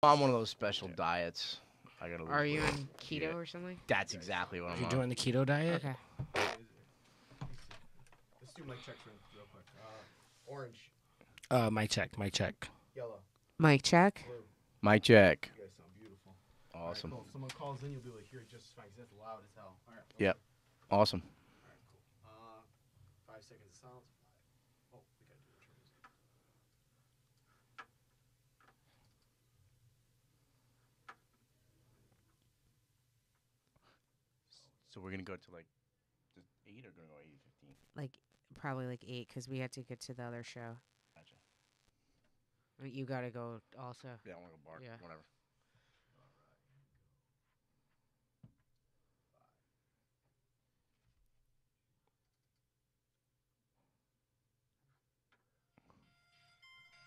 I'm on one of those special diets. I gotta lose Are you weight. in keto or something? That's exactly what I'm You're on. doing the keto diet? Okay. Let's do mic checks real quick. Orange, Mic check. Mic check. yellow, Mic check. blue. Mic check. You guys sound beautiful. Awesome. All right, cool. If someone calls in, you'll be able to hear it just fine because it's loud as hell. All right. Yep. Awesome. All right, cool. 5 seconds of silence. Oh, we gotta do intro music. So we're gonna go to like just 8 or gonna go 8:15? Like probably like 8 because we had to get to the other show. Gotcha. You gotta go also. Yeah, I wanna go bar. Yeah. Whatever.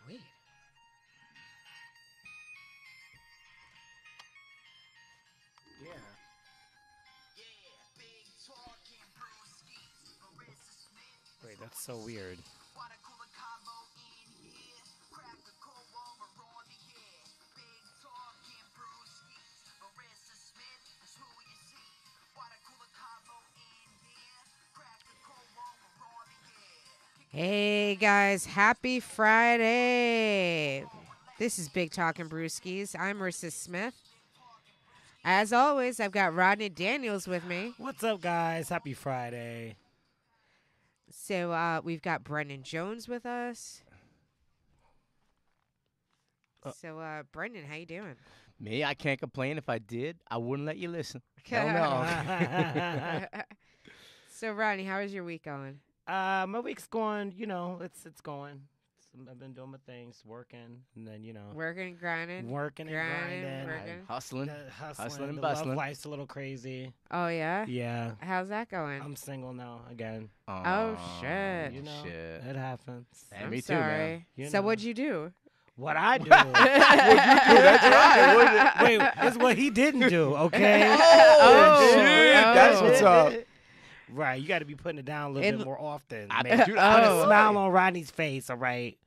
Wait. Yeah. Wait, that's so weird. Hey guys, happy Friday. This is Big Talkin' Brewskis. I'm Marissa Smith. As always, I've got Rodney Daniels with me. What's up, guys? Happy Friday. So we've got Brendan Jones with us. So Brendan, how you doing? Me, I can't complain. If I did, I wouldn't let you listen. Hell no. So Rodney, how is your week going? My week's going, it's going. I've been doing my things, working, and then, Working and grinding. working and grinding, grinding. working. Hustling. Hustling and the bustling. Love life's a little crazy. Oh yeah? Yeah. How's that going? I'm single now again. Oh, shit. You know, Shit. it happens. Hey, I'm me too, sorry. man. You So know. what'd you do? What I do. That's right. Wait, it's what he didn't do, okay? Oh, shit. That's what's up. Right, you got to be putting it down a little And- bit more often. I man. bet you- Put a Oh. smile on Rodney's face, all right?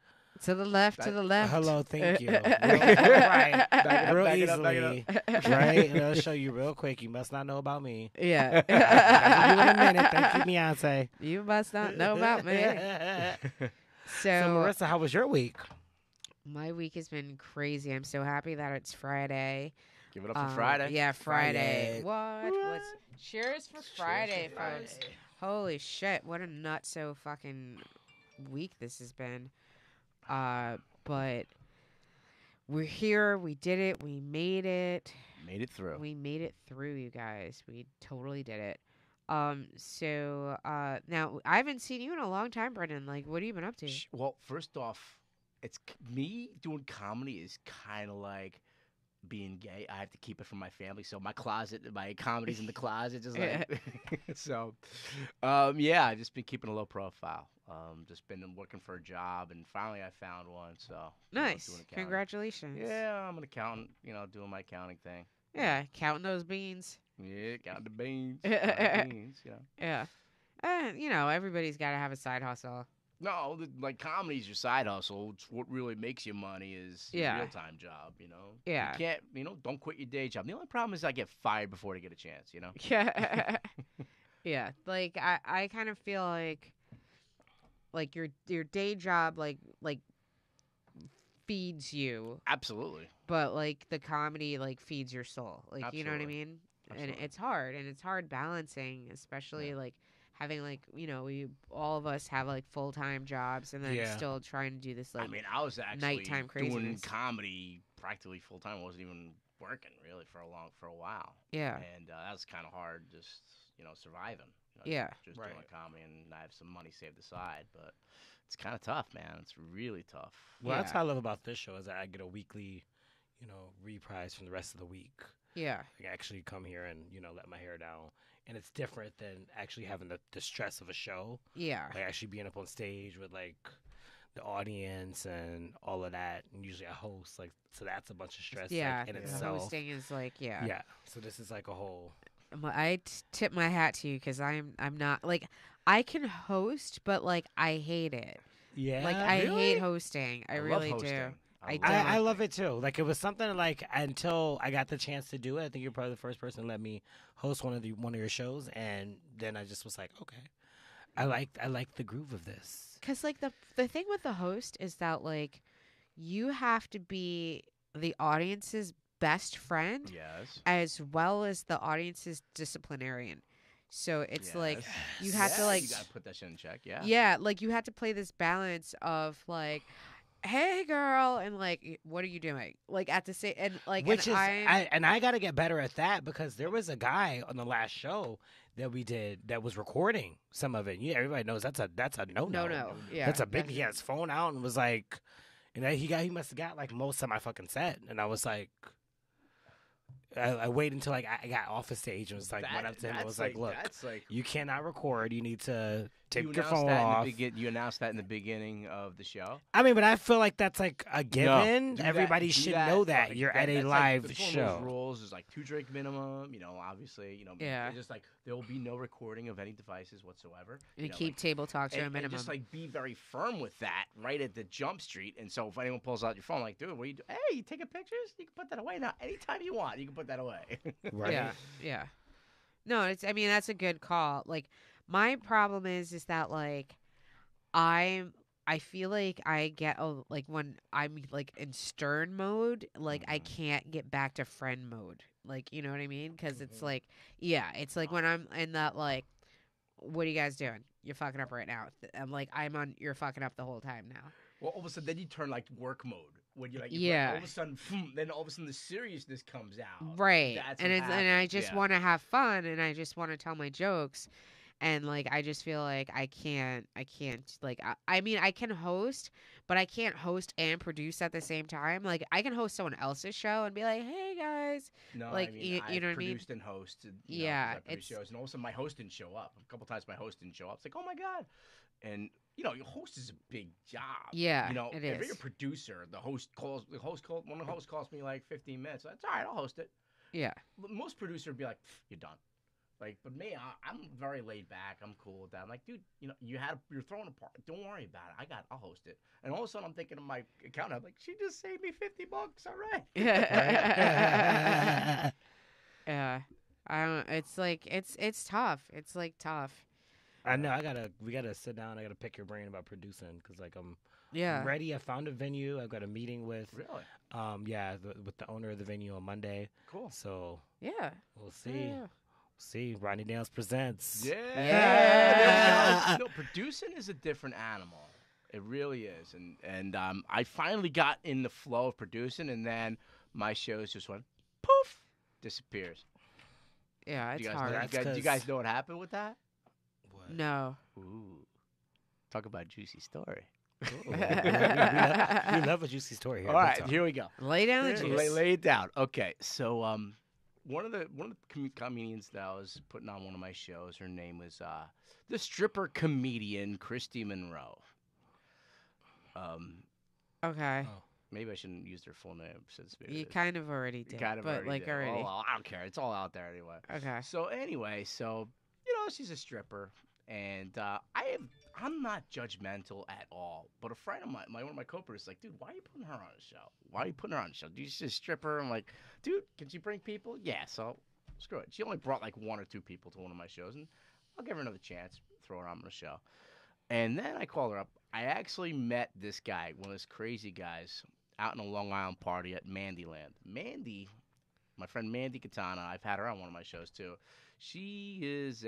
To the left, to the left. Hello, thank you. Right. Back it up, Real back it up, back easily. it up. Right? And I'll show you real quick. You must not know about me. Yeah. I'll give you in a minute. Thank you, Beyonce. You must not know about me. So, So Marissa, how was your week? my week has been crazy. I'm so happy that it's Friday. Give it up for Friday. Yeah, Friday. Friday. What? Let's cheers for Friday, for folks. Friday. Holy shit, what a nut so fucking week this has been. But we're here, we did it, we made it. Made it through. We made it through, you guys. We totally did it. So now I haven't seen you in a long time, Brendan. Like, what have you been up to? Well, first off, me doing comedy is kind of like being gay. I have to keep it from my family, so my comedy's in the closet, just like so. Yeah, I've just been keeping a low profile. Just been working for a job, and finally I found one. So Nice. doing accounting. Congratulations. Yeah, I'm an accountant. Doing my accounting thing. Yeah, counting those beans. Yeah, counting the beans. Counting the beans. Yeah. Everybody's got to have a side hustle. No, like comedy's your side hustle. It's what really makes you money is your Yeah. real-time job, Yeah. You can't, don't quit your day job. The only problem is I get fired before I get a chance, Yeah. Yeah. Like I kind of feel like your day job like feeds you, Absolutely. but like the comedy like feeds your soul. Like you know what I Absolutely. mean? Absolutely. And it's hard balancing, especially like having like, we all of us have like full-time jobs and then Yeah. still trying to do this like I was actually nighttime doing craziness. comedy practically full-time. I wasn't even working really for a while. yeah. And that was kind of hard just, surviving. Yeah. Just Right. doing comedy, and I have some money saved aside, but it's kind of tough, man. It's really tough. Well, that's Yeah. what I love about this show is that I get a weekly, reprise from the rest of the week. Yeah. I can actually come here and, let my hair down. And it's different than actually having the stress of a show. Yeah. Like actually being up on stage with like the audience and all of that. And usually I host, like, so that's a bunch of stress Yeah. like, in the itself. hosting is like, yeah. Yeah. So this is like a whole. I tip my hat to you because I'm not like I can host, but like I hate it. Yeah. Like I really? hate hosting. I love really hosting. do. I I love don't. I love it too. Like it was something like until I got the chance to do it. I think you're probably the first person to let me host one of your shows, and then I just was like, okay, I like the groove of this. Because like the thing with the host is that like you have to be the audience's best friend Yes. as well as the audience's disciplinarian. So it's like Yes. you have to Yeah, like you gotta put that shit in check. Yeah. yeah, like you have to play this balance of like, hey girl, and like what are you doing? Like at the same and like Which and is I got to get better at that because there was a guy on the last show that we did that was recording some of it. Yeah, everybody knows that's a no. no. Yeah. That's a big. He had his phone out and was like, and he must have got like most of my fucking set, and I was like. I waited until like I got off the stage and was like went up to him and was like, look, that's like you cannot record. You need to take you your announced phone that off. you announced that in the beginning of the show. I mean, but I feel like that's like a given. Do Everybody that- do should that, know that like, you're at a that's live like, it's one of show. those rules is like 2 drink minimum. You know, obviously, you know, Yeah. it's just like there will be no recording of any devices whatsoever. and you know, keep like, table talk to a and minimum. just like be very firm with that right at the jump street. And so if anyone pulls out your phone, like, dude, what are you doing? Hey, you taking pictures? You can put that away now. Anytime you want, you can put that away. Right. Yeah. No, I mean that's a good call. Like my problem is that like I feel like I get like when I'm like in stern mode, like I Mhm. can't get back to friend mode. Like, you know what I mean? Because it's Mhm. like, yeah, it's like when I'm in that like, what are you guys doing? You're fucking up right now. I'm like, you're fucking up the whole time now. Well, all of a sudden, then you turn like work mode when you like, Yeah. all of a sudden, then all of a sudden the seriousness comes out. Right. That's And what it's and I happens, just yeah. want to have fun and I just want to tell my jokes. And like I just feel like I can't like I mean I can host, but I can't host and produce at the same time. Like I can host someone else's show and be like, "Hey guys." No, Like, I mean, you know I've what I mean? produced and hosted. You Yeah, know, 'cause I produce it's- shows, and all of a sudden my host didn't show up. A couple times my host didn't show up. It's like, oh my god, and you know, your host is a big job. Yeah, you know, it if is. you're a producer, one of the hosts calls me like 15 minutes. That's all right, I'll host it. Yeah. Most producer would be like, you're done. Like, but me, I'm very laid back. I'm cool with that. I'm like, dude, you know, you're throwing a party. Don't worry about it. I'll host it. And all of a sudden, I'm thinking of my accountant. I'm like, she just saved me $50. All right. Yeah. I don't it's like it's tough. It's like tough. I know. We gotta sit down. I gotta pick your brain about producing because like I'm Yeah. ready. I found a venue. I've got a meeting with Really? with the owner of the venue on Monday. Cool. So Yeah. we'll see. Yeah. See, Rodney Dales presents. Yeah. Yeah. No, producing is a different animal. It really is. And I finally got in the flow of producing, and then my shows just went poof, disappears. Yeah, Do it's you guys hard. know, That's do you guys know what happened with that? What? No. Ooh, talk about juicy story. Ooh. we love a juicy story here. All right, Big time. here we go. Lay down the juice. Lay it down. Okay, so one of the comedians that I was putting on one of my shows, her name was the stripper comedian Christy Monroe. Okay. Oh. Maybe I shouldn't use their full name since maybe You it's- kind of already did. kind of but already like did. already. Oh, well, I don't care. It's all out there anyway. Okay. So anyway, you know, she's a stripper, and I'm not judgmental at all. But a friend of mine, one of my co-producers, like, dude, why are you putting her on a show? Why are you putting her on a show? She's a stripper. I'm like, dude, can she bring people? Yeah. So screw it. She only brought like 1 or 2 people to one of my shows, and I'll give her another chance. Throw her on the show. And then I called her up. I actually met this guy, one of those crazy guys, out in a Long Island party at Mandyland. Mandy, my friend Mandy Katana, I've had her on one of my shows too. She is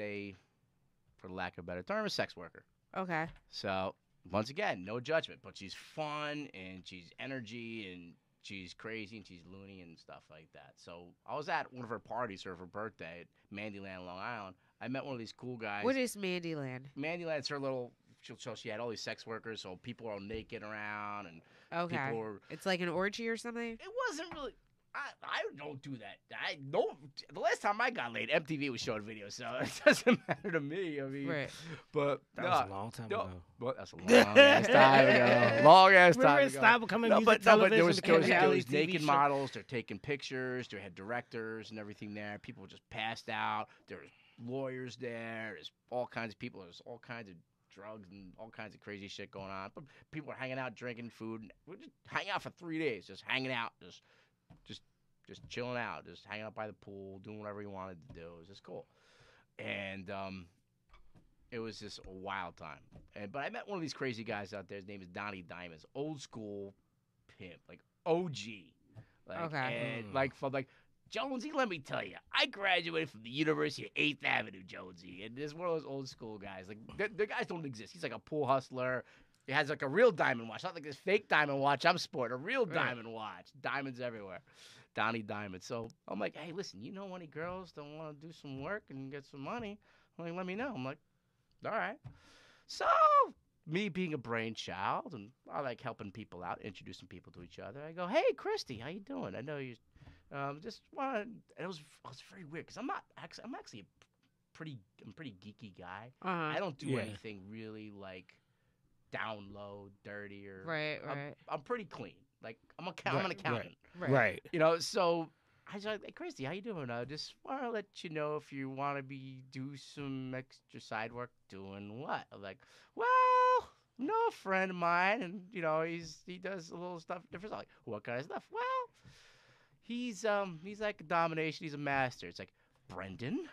for lack of a better term, a sex worker. Okay. So, once again, no judgment, but she's fun and she's energy and she's crazy and she's loony and stuff like that. So, I was at one of her parties for her birthday at Mandyland, Long Island. I met one of these cool guys. What is Mandyland? Mandyland's her little. So she had all these sex workers, so people are all naked around, and Okay. people were. It's like an orgy or something? It wasn't really. I don't do that. I no. The last time I got laid, MTV was showing videos, so it doesn't matter to me. I mean, Right. but That was a long time no, ago. well, that's a long ass time ago. Long ass time Remember it ago. stopped becoming No, music but television? there was became reality TV naked show? models. They're taking pictures. They had directors and everything there. People were just passed out. There was lawyers there. There's all kinds of people. There's all kinds of drugs and all kinds of crazy shit going on. But people are hanging out, drinking food. And we're just hanging out for 3 days, just hanging out, just chilling out, just hanging out by the pool, doing whatever you wanted to do. It was just cool. And it was just a wild time. But I met one of these crazy guys out there. His name is Donnie Diamonds, old school pimp, like OG. Like, Okay. And from Jonesy, let me tell you, I graduated from the University of 8th Avenue, Jonesy, and this is one of those old school guys. Like the guys don't exist. He's like a pool hustler. He has like a real diamond watch, not like this fake diamond watch I'm sporting. A real diamond watch, diamonds everywhere. Donnie Diamond. So I'm like, hey, listen, you know any girls that want to do some work and get some money? I'm like, let me know. I'm like, all right. So me being a brainchild and I like helping people out, introducing people to each other. I go, hey, Christy, how you doing? I know you. Just wanted. And it was very weird because I'm actually I'm a pretty geeky guy. Uh-huh. I don't do anything really like down low, dirty or. Right. I'm pretty clean. Like I'm an accountant. Right. You know, so I was like, hey, Christy, how you doing? I just want to let you know if you want to do some extra side work. Doing what? I'm like, well, no, a friend of mine, and you know, he does a little stuff different. I'm like, what kind of stuff? Well, he's like a domination. He's a master. It's like, Brendan,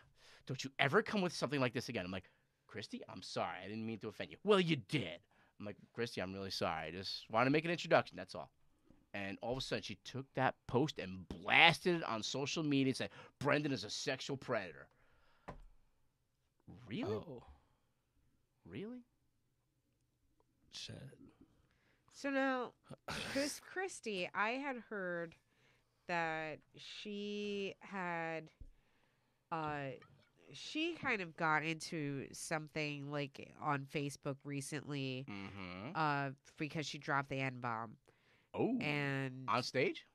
don't you ever come with something like this again. I'm like, Christy, I'm sorry. I didn't mean to offend you. Well, you did. I'm like, Christy, I'm really sorry. I just want to make an introduction. That's all. And all of a sudden, she took that post and blasted it on social media and said, Brendan is a sexual predator. Really? Oh. Really? Shit. So now, Christy, I had heard that she kind of got into something like on Facebook recently, because she dropped the N-bomb. Oh. And on stage?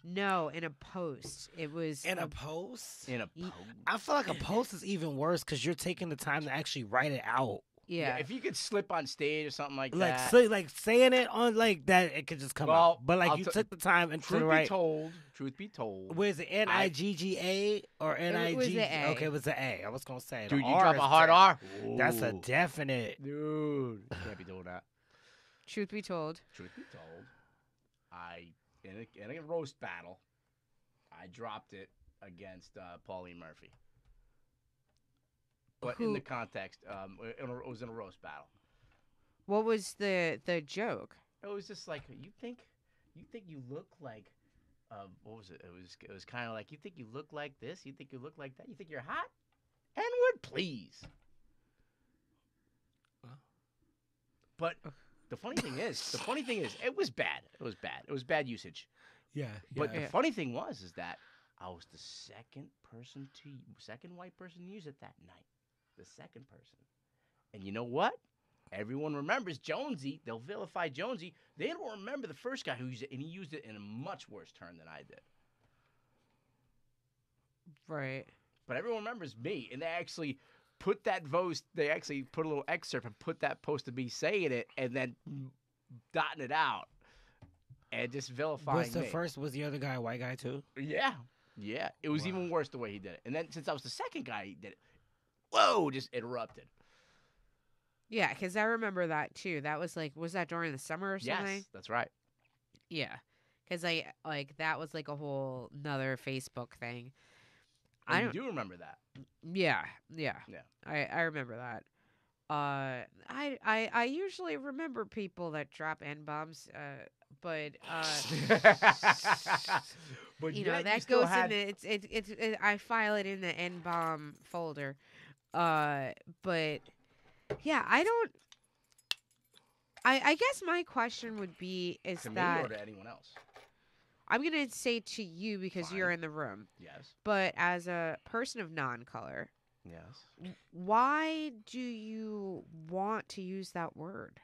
No, in a post. It was In a post? In a post. I feel like a post is even worse because you're taking the time to actually write it out. Yeah. If you could slip on stage or something like Like, that. so, like saying it on like that, it could just come out. But like you took the time and truth write. Truth be told. Was it Nigga or Nig? It was the A. Okay, it was the A. I was gonna say. Dude, the you R drop is a hard there. R. That's a Ooh. definite. Dude, you can't be doing that. Truth be told. Truth be told, in a roast battle, I dropped it against Pauline Murphy. But in the context, it was in a roast battle. What was the joke? It was just like, you think you look like, what was it? It was kind of like, you think you look like this? You think you look like that? You think you're hot? N-word, please. But the funny thing is, it was bad. It was bad. It was bad usage. Yeah. But the funny thing is that I was the second white person to use it that night. The second person. And you know what? Everyone remembers Jonesy. They'll vilify Jonesy. They don't remember the first guy who used it, and he used it in a much worse term than I did. Right. But everyone remembers me, and they actually put that post. They actually put a little excerpt and put that post of me saying it, and then dotting it out, and just vilifying me. Was the other guy a white guy too? Yeah. It was even worse the way he did it. And then since I was the second guy he did it, whoa, just interrupted. Yeah, because I remember that too. That was that during the summer or something? Yes, that's right. Yeah, because that was like a whole nother Facebook thing. I do remember that. Yeah. I remember that. I usually remember people that drop N-bombs, but but you know that goes in the it's I file it in the N-bomb folder, but yeah, I don't. I guess my question would be to me or to anyone else? I'm gonna say to you because Fine. you're in the room. Yes. But as a person of non-color, yes, why do you want to use that word?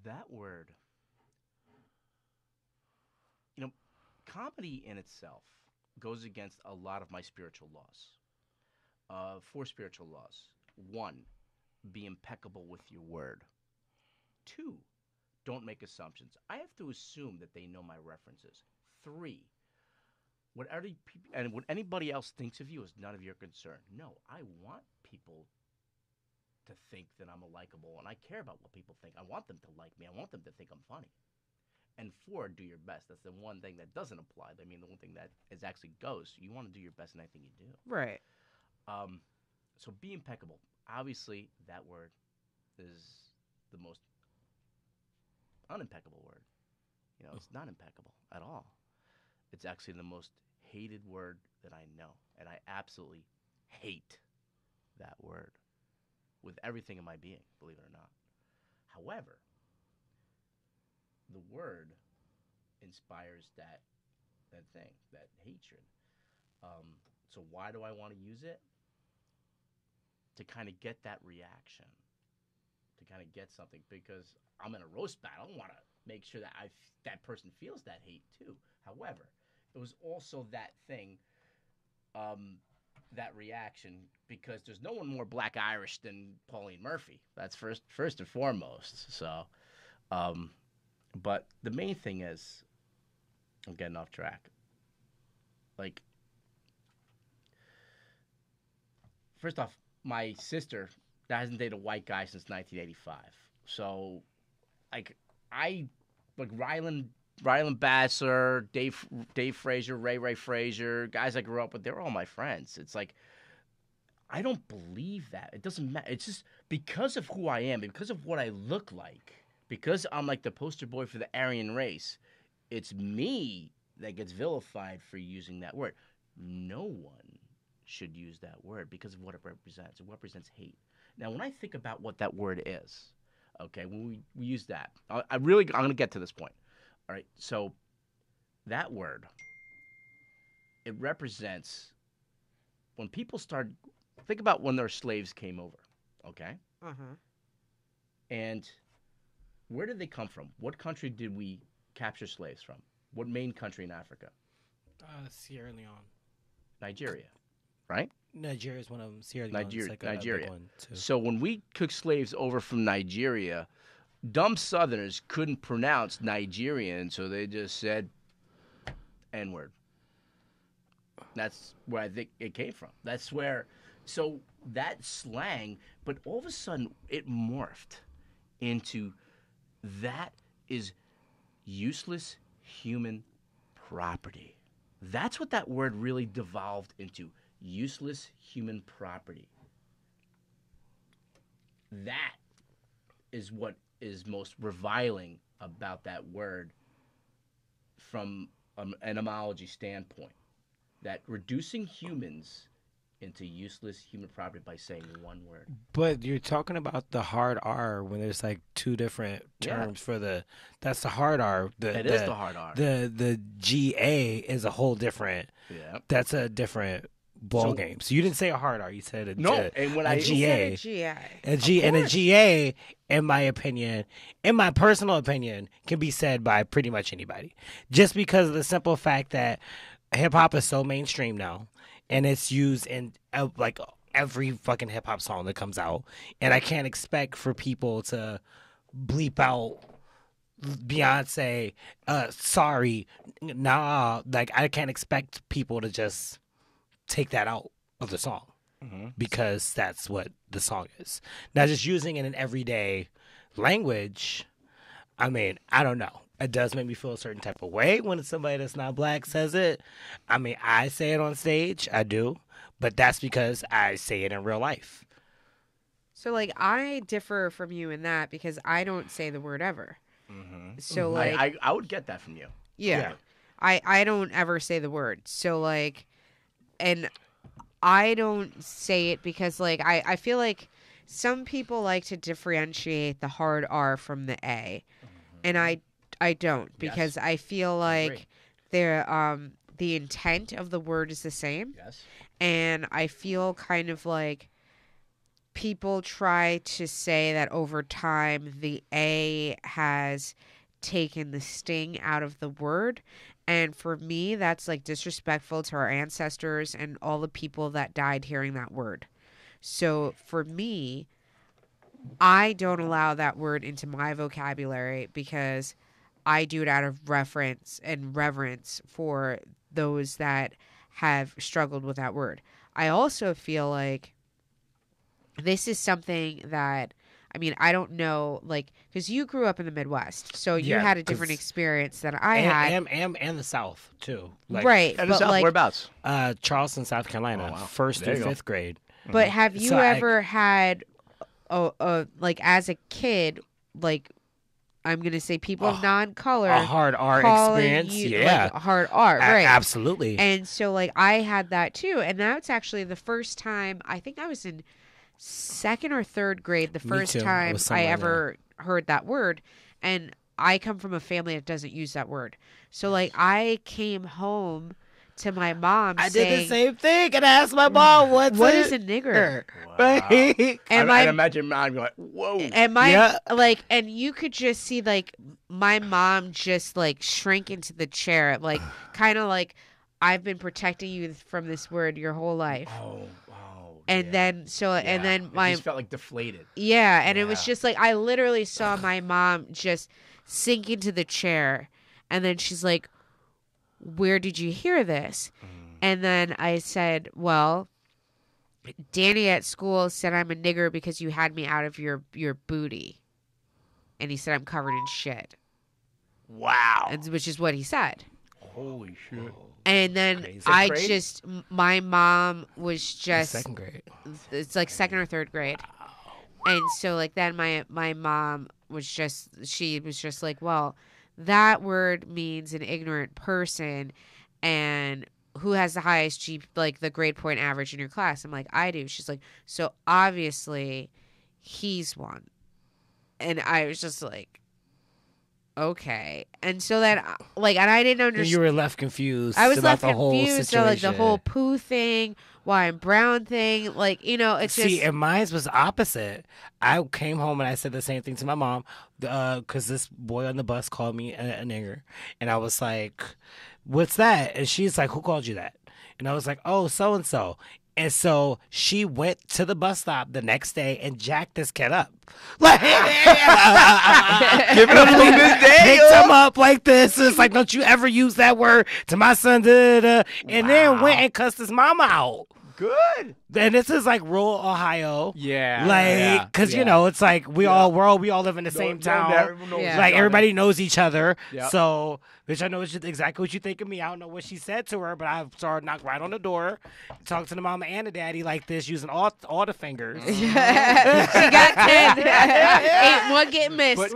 That word. You know, comedy in itself goes against a lot of my spiritual laws. 4 spiritual laws. 1, be impeccable with your word. 2, don't make assumptions. I have to assume that they know my references. 3, what anybody else thinks of you is none of your concern. No, I want people to think that I'm a likable, and I care about what people think. I want them to like me. I want them to think I'm funny. And four, do your best. That's the one thing that doesn't apply. I mean, the one thing that is actually goes. You want to do your best in anything you do. Right. So be impeccable. Obviously, that word is the most unimpeccable word. You know, it's not impeccable at all. It's actually the most hated word that I know, and I absolutely hate that word with everything in my being, believe it or not. However, the word inspires that thing, that hatred. So why do I want to use it? To kind of get that reaction, to kind of get something, because I'm in a roast battle. I want to make sure that that person feels that hate too. However, it was also that thing, that reaction, because there's no one more Black Irish than Pauline Murphy. That's first and foremost. So, but the main thing is, I'm getting off track. Like, first off, my sister hasn't dated a white guy since 1985. So, like, Ryland Bassler, Dave Frazier, Ray Frazier, guys I grew up with, they're all my friends. It's like, I don't believe that. It doesn't matter. It's just because of who I am, because of what I look like, because I'm like the poster boy for the Aryan race, it's me that gets vilified for using that word. No one should use that word because of what it represents. It represents hate. Now, when I think about what that word is, okay, when we use that, I'm going to get to this point. All right, so that word, it represents when people think about when their slaves came over, okay? Uh-huh. And where did they come from? What country did we capture slaves from? What main country in Africa? Sierra Leone. Nigeria, right? Nigeria is one of them. Sierra Leone is like a Nigeria. big one too. So when we took slaves over from Nigeria, dumb Southerners couldn't pronounce Nigerian, so they just said N-word. That's where I think it came from. That's where, so that slang, but all of a sudden it morphed into that is useless human property. That's what that word really devolved into. Useless human property. That is what is most reviling about that word from an etymology standpoint. That reducing humans into useless human property by saying one word. But you're talking about the hard R when there's like two different terms for that's the hard R. It is the hard R. The GA is a whole different. Yeah. That's a different ball game. So you didn't say a hard R. You said a and when a GA. A GA. And a GA, in my opinion, in my personal opinion, can be said by pretty much anybody. Just because of the simple fact that hip hop is so mainstream now, and it's used in like every fucking hip hop song that comes out, and I can't expect for people to bleep out Beyonce, sorry, nah. Like I can't expect people to just take that out of the song because that's what the song is. Now, just using it in everyday language, I mean, I don't know. It does make me feel a certain type of way when somebody that's not black says it. I mean, I say it on stage. I do. But that's because I say it in real life. So, like, I differ from you in that because I don't say the word ever. So, like... I would get that from you. Yeah. I don't ever say the word. So, like... And I don't say it because, like, I feel like some people like to differentiate the hard R from the A. And I don't, because I feel like the intent of the word is the same. Yes. And I feel kind of like people try to say that over time the A has taken the sting out of the word. And for me, that's like disrespectful to our ancestors and all the people that died hearing that word. So for me, I don't allow that word into my vocabulary because I do it out of reference and reverence for those that have struggled with that word. I also feel like this is something that, I mean, I don't know, like, because you grew up in the Midwest, so you Yeah, had a different 'cause- experience than I had. and the South too. Like, Right, And the but South, like, whereabouts? Charleston, South Carolina, Oh, wow. first There through you go. fifth grade. but have you So ever had, like, as a kid, like, I'm gonna say people of non-color, A hard R calling experience, you, yeah, like, a hard R, right? absolutely. And so, like, I had that too, and that's actually the first time. I think I was in second or third grade. The Me first too. I time was I somewhere ever heard that word, and I come from a family that doesn't use that word. So, like, I came home to my mom I saying, did the same thing and asked my mom, "What is a nigger?" Right? And I'd imagine mom going, whoa. And my Yeah. like, and you could just see like my mom just like shrink into the chair, like kind of like, I've been protecting you from this word your whole life. Oh, And yeah. then so and Yeah. then It my just felt like deflated. yeah, and it was Yeah. just like I literally saw my mom just sink into the chair, and then she's like, "Where did you hear this?" And then I said, "Well, Danny at school said I'm a nigger because you had me out of your booty." And he said I'm covered in shit. Wow. And, which is what he said. Holy shit. And then Crazy. I Grade? just, my mom was just, Second grade. it's like second or third grade. And so like then my mom was just, she was just like, well, that word means an ignorant person, and who has the highest like the grade point average in your class? I'm like, I do. She's like, so obviously he's one. And I was just like, okay. And so then, like, and I didn't And understand. you were left confused. I was about left the whole confused. So, like, the situation. whole poo thing, why I'm brown thing, like, you know, it's See, just. and mine was opposite. I came home and I said the same thing to my mom, because this boy on the bus called me a nigger, and I was like, "What's that?" And she's like, "Who called you that?" And I was like, "Oh, so and so." And so she went to the bus stop the next day and jacked this kid up. Like, Give it up to this day. picked him up like this. It's like, don't you ever use that word to my son. Da, da, da. And then went and cussed his mama out. Good. And this is like rural Ohio. Yeah. Like, because, you know, it's like we all live in the same town. Yeah. Like, everybody knows each other. Yep. So, which I know is exactly what you think of me. I don't know what she said to her, but I started knock right on the door, talk to the mama and the daddy like this, using all the fingers. She got 10. Ain't one get missed. But,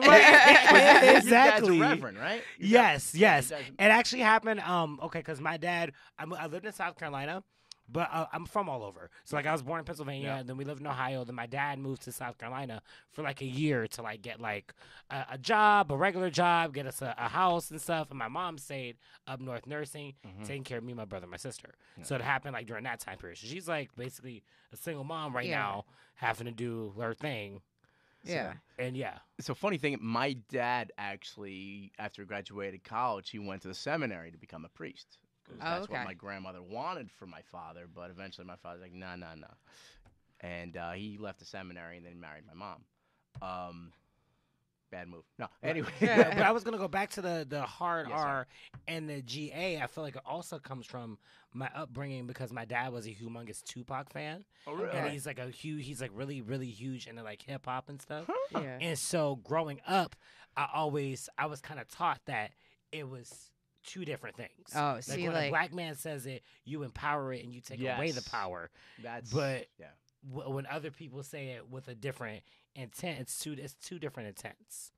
Exactly. Your dad's a reverend, right? Yes. Your dad's- It actually happened, okay, because my dad, I lived in South Carolina, but I'm from all over. So, like, I was born in Pennsylvania, Yeah. and then we lived in Ohio. Then my dad moved to South Carolina for, like, a year to, like, get, like, a job, a regular job, get us a house and stuff. And my mom stayed up north nursing, taking care of me, my brother, and my sister. Yeah. So it happened, like, during that time period. So she's, like, basically a single mom right Yeah. now, having to do her thing. Yeah. And, yeah. It's a funny thing. My dad actually, after he graduated college, he went to the seminary to become a priest. 'Cause Oh, that's okay. what my grandmother wanted for my father, but eventually my father's like, no. And he left the seminary and then married my mom. Bad move. No, anyway. But I was gonna go back to the hard Yes, sir. R and the GA. I feel like it also comes from my upbringing because my dad was a humongous Tupac fan, Oh, really? and he's like really really huge into like hip hop and stuff. Yeah. And so growing up, I was kind of taught that it was two different things. Oh, like see, when like- a black man says it, you empower it and you take away the Yes. power. That's But- yeah. When other people say it with a different intent, it's two different intents.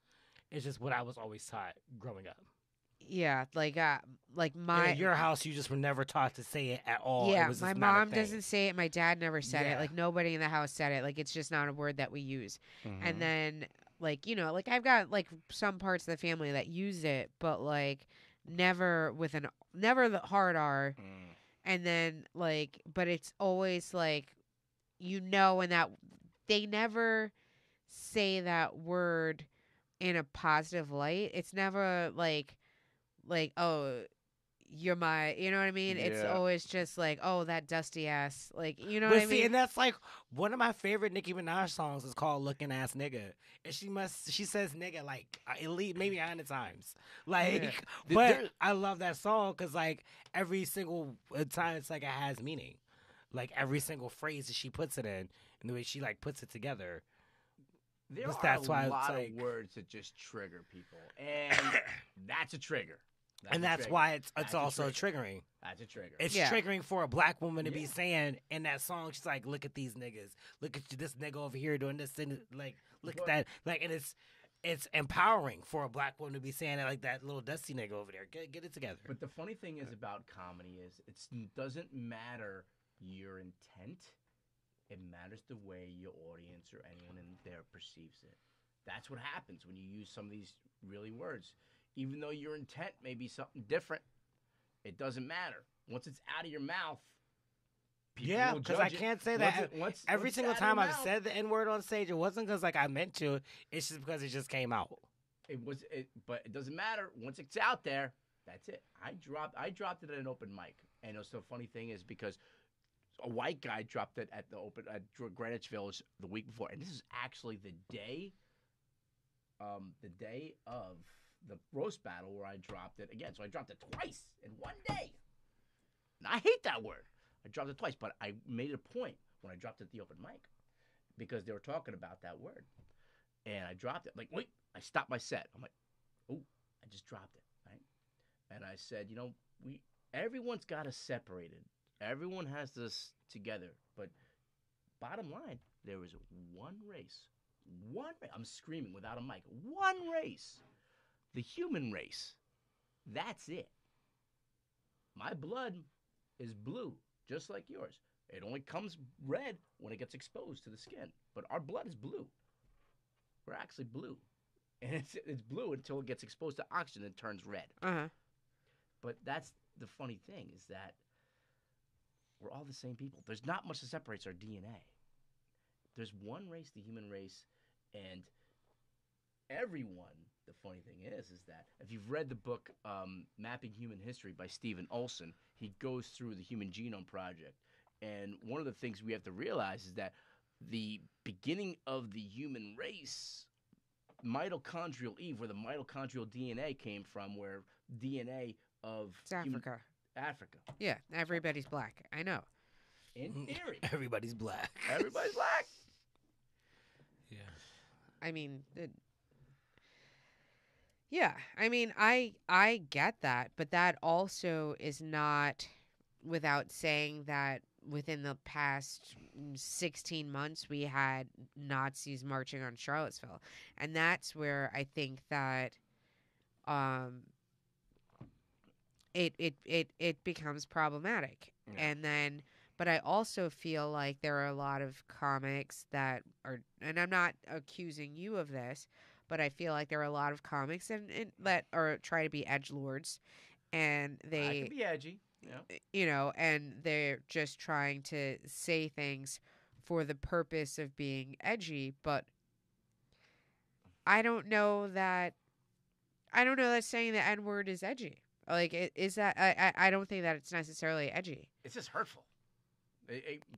It's just what I was always taught growing up. Yeah, like And my at your house, you just were never taught to say it at all. It yeah, was my just not a mom thing. doesn't say it. My dad never said it. Yeah. Like nobody in the house said it. Like it's just not a word that we use. Mm-hmm. And then like, you know, like I've got like some parts of the family that use it, but like never the hard R. And then like, but it's always like, you know, and that they never say that word in a positive light. It's never like, oh, you're my, you know what I mean? It's Yeah. always just like, oh, that dusty ass, like, you know But what I see, mean? and that's like one of my favorite Nicki Minaj songs is called "Looking Ass Nigga," and she says nigga like at least maybe 100 times. Like, Yeah. but There- I love that song because like every single time it's like it has meaning. Like every single phrase that she puts it in, and the way she like puts it together. There But are that's a why it's lot like- of words that just trigger people, and that's a trigger. And a that's trigger. why it's That's a also trigger. triggering. That's a trigger. It's Yeah. triggering for a black woman to be Yeah. saying in that song. She's like, "Look at these niggas. Look at this nigga over here doing this thing. Like, look But- at that. Like, and it's empowering for a black woman to be saying it like that little dusty nigga over there. Get it together." But the funny thing is about comedy is it doesn't matter your intent. It matters the way your audience or anyone in there perceives it. That's what happens when you use some of these really words. Even though your intent may be something different, it doesn't matter. Once it's out of your mouth, people Yeah, will because judge I it. can't say Once that it- once- every once it's single out of your time I've mouth, said the N word on stage. It wasn't because like I meant to. It's just because it just came out. But it doesn't matter. Once it's out there, that's it. I dropped it at an open mic, and the funny thing is because a white guy dropped it at the open at Greenwich Village the week before, and this is actually the day of the roast battle where I dropped it again. So I dropped it twice in one day. And I hate that word. I dropped it twice, but I made a point when I dropped it at the open mic because they were talking about that word, and I dropped it. Like, wait, I stopped my set. I'm like, oh, I just dropped it, right? And I said, everyone's got us separated. Everyone has this together, but bottom line, there is one race. I'm screaming without a mic. One race. The human race. That's it. My blood is blue, just like yours. It only comes red when it gets exposed to the skin, but our blood is blue. We're actually blue. And it's blue until it gets exposed to oxygen and turns red. Uh-huh. But that's the funny thing is that we're all the same people. There's not much that separates our DNA. There's one race, the human race, and everyone. The funny thing is that if you've read the book Mapping Human History by Stephen Olson, he goes through the Human Genome Project. And one of the things we have to realize is that the beginning of the human race, mitochondrial Eve, where the mitochondrial DNA came from, where DNA of It's Africa. Africa. Yeah, everybody's black. I know. In theory, Everybody's black. everybody's black. Yeah. I mean, yeah. I mean, I get that, but that also is not without saying that within the past 16 months we had Nazis marching on Charlottesville, and that's where I think that it becomes problematic. Yeah. And then but I also feel like there are a lot of comics that are, and I'm not accusing you of this, but I feel like there are a lot of comics and that are try to be edgelords, and I they, can be edgy. Yeah. you know, and they're just trying to say things for the purpose of being edgy, but I don't know that saying the N word is edgy. Like, is that? I don't think that it's necessarily edgy. It's just hurtful.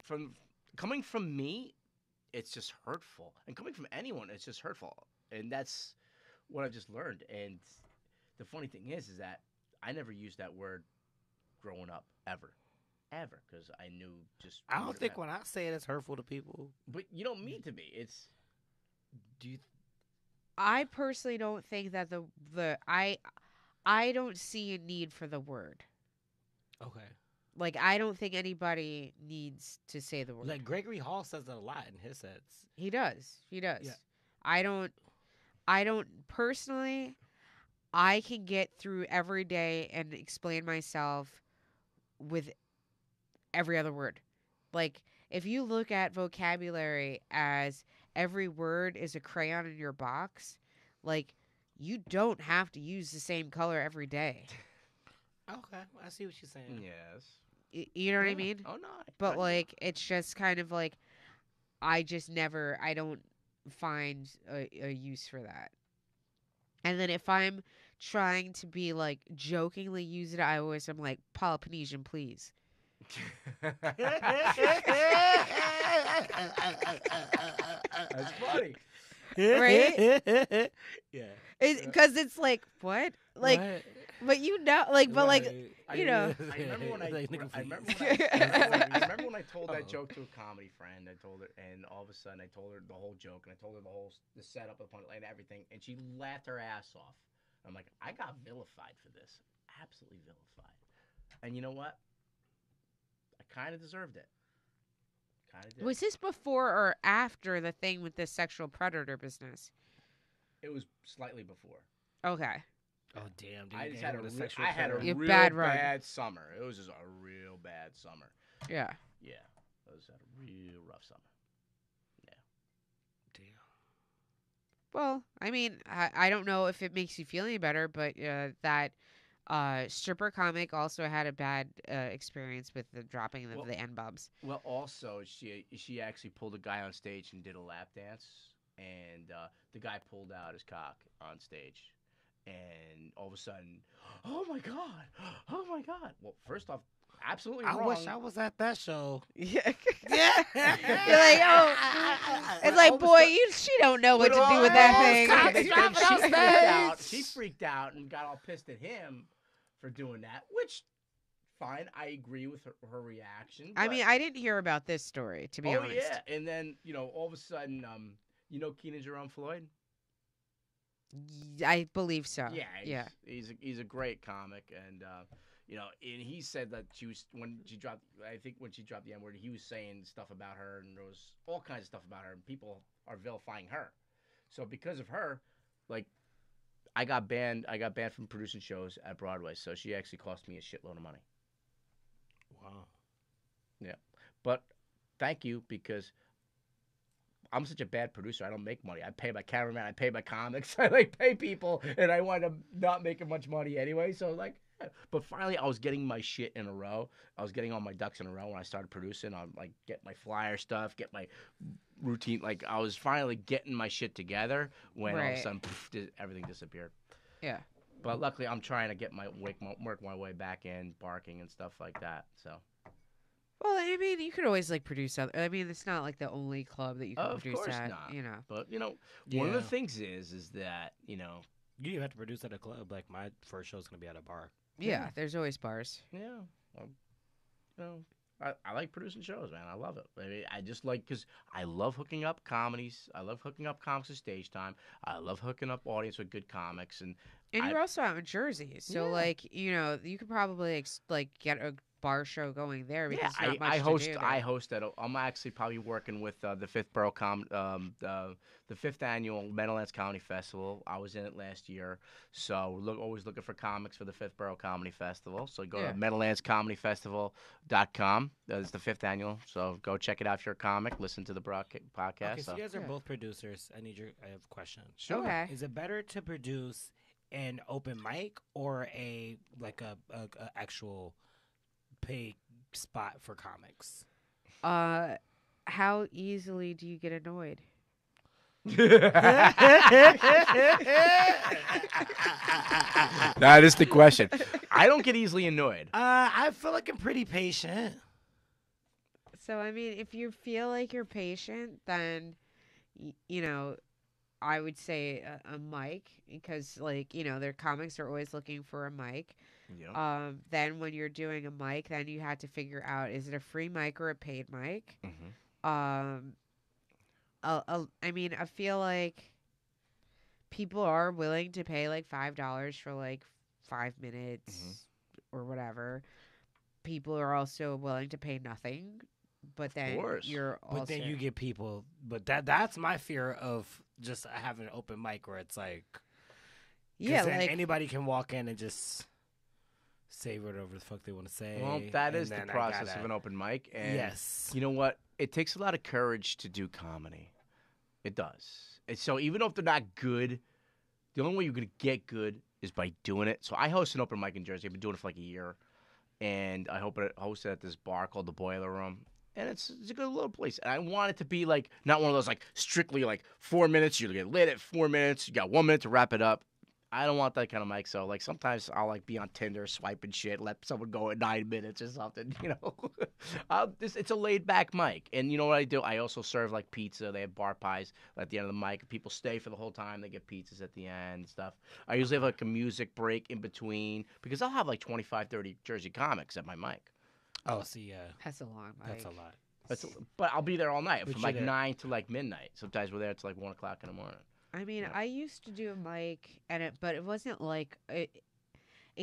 From coming from me, it's just hurtful, and coming from anyone, it's just hurtful, and that's what I've just learned. And the funny thing is that I never used that word growing up ever, because I knew just. I what don't it think meant. when I say it, it's hurtful to people. But you don't mean to be. It's. Do you? I personally don't think that I don't see a need for the word. Okay. Like, I don't think anybody needs to say the word. Like Gregory Hall says it a lot in his sets. He does. Yeah. I don't personally, I can get through every day and explain myself with every other word. Like, if you look at vocabulary as every word is a crayon in your box, like, you don't have to use the same color every day. Okay, I see what you're saying. Yes. You know what I Yeah. mean? Oh no. But like, it's just kind of like, I don't find a use for that. And then if I'm trying to be like jokingly use it, I always am like Polynesian, please. That's funny. Right? Yeah. Because it's like what? Like, What? but like, but like, Right. you know. I remember when I, Like, nigga, I remember please. when I remember when I told that Uh-oh. joke to a comedy friend. I told her, and all of a sudden I told her the whole joke, and I told her the setup, the punchline, and everything, and she laughed her ass off. I'm like, I got vilified for this, absolutely vilified. And you know what? I kind of deserved it. Kind of did. Was this before or after the thing with the sexual predator business? It was slightly before. Okay. Oh damn! Dude, I you just hit had him a with real, sexual I had a predator. Yeah, real bad run. bad summer. It was just a real bad summer. Yeah. Yeah, I was had a real rough summer. Damn. Well, I mean, I don't know if it makes you feel any better, but that stripper comic also had a bad experience with the dropping of Well- the N-bombs. Well, also she actually pulled a guy on stage and did a lap dance, and the guy pulled out his cock on stage, and all of a sudden, oh my god, oh my god. Well, first off, absolutely I wrong. wish I was at that show. Yeah. Yeah. You're like, oh, it's like, all of a boy, sudden- she don't know what to But do with all that those thing. cops They dropping freaked on out. She freaked out and got all pissed at him for doing that, which, fine, I agree with her reaction. I but- mean, I didn't hear about this story, to be oh honest. yeah, and then all of a sudden, Keenan Jerome Floyd. I believe so. Yeah, he's a great comic, and and he said that when she dropped the N word, he was saying stuff about her, and there was all kinds of stuff about her, and people are vilifying her. So because of her, like, I got banned from producing shows at Broadway. So she actually cost me a shitload of money. Wow. But thank you, because I'm such a bad producer. I don't make money. I pay my cameraman. I pay my comics. I pay people, and I wind up not making much money anyway. So but finally, I was getting my shit in a row. I was getting all my ducks in a row when I started producing. I'm like, get my flyer stuff, get my routine. Like, I was finally getting my shit together when all of a Right. sudden everything disappeared. Yeah. But luckily, I'm trying to get work my way back in, barking and stuff like that. So. Well, I mean, you could always like produce other. I mean, it's not like the only club that you can Of produce course at. not. You know. But one of the Yeah. things is that You don't have to produce at a club. Like my first show's gonna be at a bar. Yeah. Yeah. There's always bars. yeah, well, I like producing shows, man. I love it. I mean, I just because I love hooking up comedies. I love hooking up comics with stage time. I love hooking up audience with good comics, and And I- you're also out in Jersey, so Yeah. like you could probably get a bar show going there because yeah, there's not much I to host. do there. I host at. I'm actually probably working with the Fifth Borough the fifth annual Meadowlands Comedy Festival. I was in it last year, so we're always looking for comics for the Fifth Borough Comedy Festival. So go Yeah. to meadowlandscomedyfestival.com. That's the fifth annual. So go check it out if you're a comic. Listen to the podcast. Okay, so you guys are Yeah. both producers. I have a question. Sure. Okay. Is it better to produce an open mic or a actual paid spot for comics? How easily do you get annoyed? That is the question. I don't get easily annoyed. I feel like I'm pretty patient. So I mean, if you feel like you're patient, then I would say a mic because their comics are always looking for a mic. Yeah. Then when you're doing a mic, then you have to figure out, is it a free mic or a paid mic? Mhm. I mean, I feel like people are willing to pay like $5 for like 5 minutes or whatever. People are also willing to pay nothing, but then course. you're also But then you get people. But that's my fear of just having an open mic where it's like, 'cause yeah, then like anybody can walk in and just say whatever the fuck they want to say. Well, that and is the then I process gotta- of an open mic. And Yes. you know what? It takes a lot of courage to do comedy. It does. And so even if they're not good, the only way you're going to get good is by doing it. So I host an open mic in Jersey. I've been doing it for like a year. And I host it at this bar called the Boiler Room. And it's a good little place. And I want it to be like not one of those like strictly like 4 minutes. You get lit at 4 minutes. You got 1 minute to wrap it up. I don't want that kind of mic. So like sometimes I'll like be on Tinder swiping shit, let someone go at 9 minutes or something. It's a laid back mic. And you know what I do? I also serve like pizza. They have bar pies at the end of the mic. People stay for the whole time. They get pizzas at the end and stuff. I usually have like a music break in between because I'll have like 25, 30 Jersey comics at my mic. Oh, see, That's a long mic. that's a lot. But I'll be there all night But from you're like there. 9 to like midnight. Sometimes we're there till like 1 o'clock in the morning. I mean, Yeah. I used to do a mic, but it wasn't like it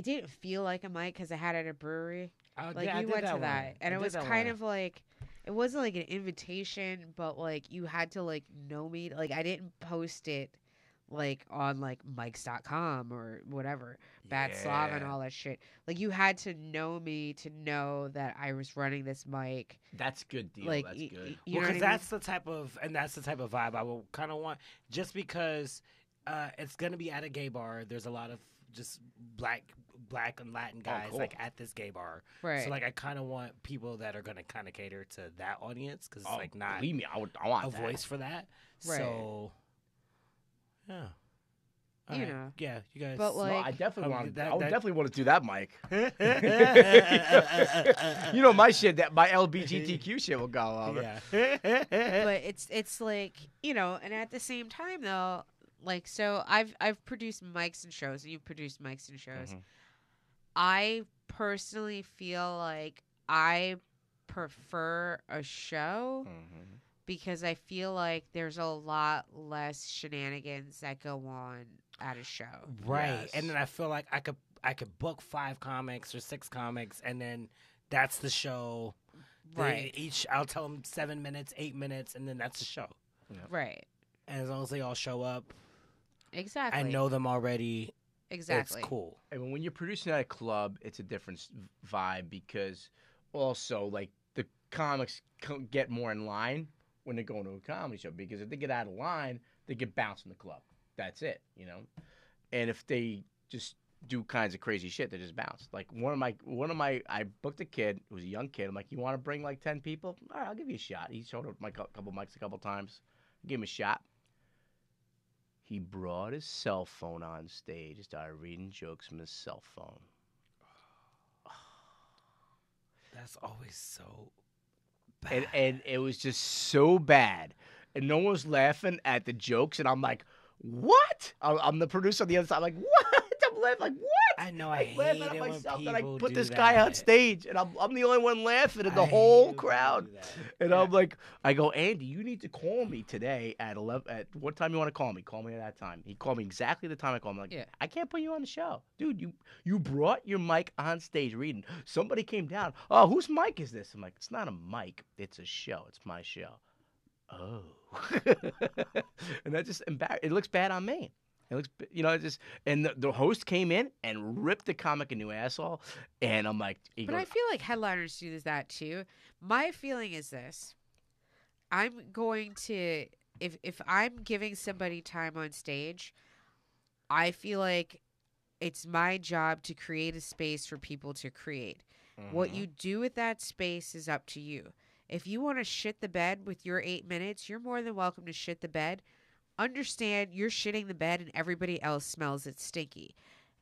didn't feel like a mic because I had it at a brewery. Like I you did went to one. that, and I it did was that kind one. of like it wasn't like an invitation, but like you had to like know me. Like I didn't post it like on like mics.com or whatever, Bad Slav and Yeah. all that shit. Like you had to know me to know that I was running this mic. That's a good deal. Like That's good. you know Well, what I because mean? that's the type of vibe I will kind of want. Just because it's gonna be at a gay bar. There's a lot of just black and Latin guys cool. like at this gay bar. Right. So like I kind of want people that are gonna kind of cater to that audience because it's like not Believe me, I want a that. voice for that. Right. So yeah. All You right. know. Yeah, you guys. But, No, like- I definitely Oh, want. that- I would that- definitely want to do that, Mike. yeah. You know my shit. That my LGBTQ shit will go over. But it's like, and at the same time though, like, so I've produced mics and shows, and you've produced mics and shows. Mhm. I personally feel like I prefer a show Mhm. because I feel like there's a lot less shenanigans that go on at a show. Right. Yes. And then I feel like I could book 5 comics or 6 comics, and then that's the show. Right. I'll tell them 7 minutes, 8 minutes, and then that's the show. Right. And as long as they all show up, Exactly. I know them already. Exactly. It's cool. And when you're producing at a club, it's a different vibe because also like the comics get more in line when they go into a comedy show because if they get out of line, they get bounced in the club. That's it, And if they just do kinds of crazy shit, they just bounce. Like one of my, I booked a kid who was a young kid. I'm like, you want to bring like 10 people? All right, I'll give you a shot. He showed up my couple mics a couple times. Give him a shot. He brought his cell phone on stage and started reading jokes from his cell phone. That's always so bad. And it was just so bad. And no one was laughing at the jokes. And I'm like, what? I'm the producer on the other side. I'm like, what? I'm laughing like, what? I know. I'm I hate laughing it at when myself people that I put do this that. guy on stage. And I'm the only one laughing in the I whole hate when crowd. people do that. And Yeah. I'm like, I go, Andy, you need to call me today at 11. At what time you want to call me? Call me at that time. He called me exactly the time I called him. I'm like, Yeah. I can't put you on the show, dude. You brought your mic on stage reading. Somebody came down. Oh, whose mic is this? I'm like, it's not a mic. It's a show. It's my show. Oh, and that just it looks bad on me. It looks, it just, and the host came in and ripped the comic a new asshole, and I'm like, he But goes, I feel like headliners do that too. My feeling is this: I'm going to if I'm giving somebody time on stage, I feel like it's my job to create a space for people to create. What Mhm. you do with that space is up to you. If you want to shit the bed with your 8 minutes, you're more than welcome to shit the bed. Understand you're shitting the bed and everybody else smells it stinky.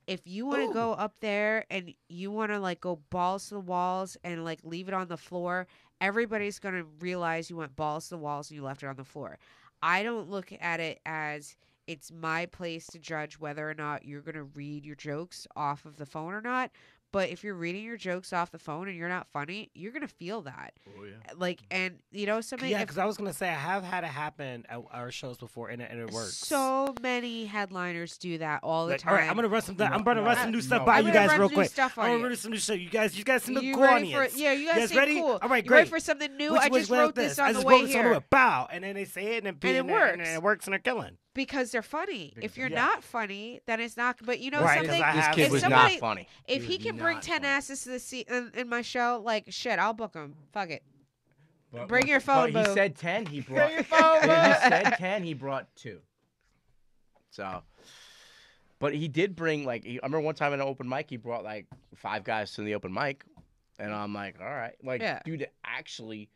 If you want to go up there and you want to like go balls to the walls and like leave it on the floor, everybody's going to realize you went balls to the walls and you left it on the floor. I don't look at it as it's my place to judge whether or not you're going to read your jokes off of the phone or not. But if you're reading your jokes off the phone and you're not funny, you're going to feel that. Oh yeah. Like, and something. Yeah, if- because I was gonna say I have had it happen at our shows before, and it works. So many headliners do that all the Like, time. all right, I'm gonna run some. I'm gonna no, run some new stuff no. by I'm you gonna guys run real new quick. stuff on I'm you. gonna run some new stuff. You guys seem to You go ready for audience. yeah, you guys seem ready? cool. All right, You great. ready for something new? Which I just wrote this on I the just way wrote this on the here way. Bow, and then they say it, and it and works. it works, and they're killing. because they're funny. If you're Yeah. not funny, then it's not. But you know Right, 'cause something. I This have kid if was somebody- not funny. If he was can bring not 10 funny. asses to the seat in my show, like shit, I'll book him. Fuck it. But- Bring your phone, but he boo. said 10. He brought. your phone, he boo. said 10. He brought 2. So, but he did bring like. I remember one time in an open mic, he brought like 5 guys to the open mic, and I'm like, all right, like, Yeah. dude, actually,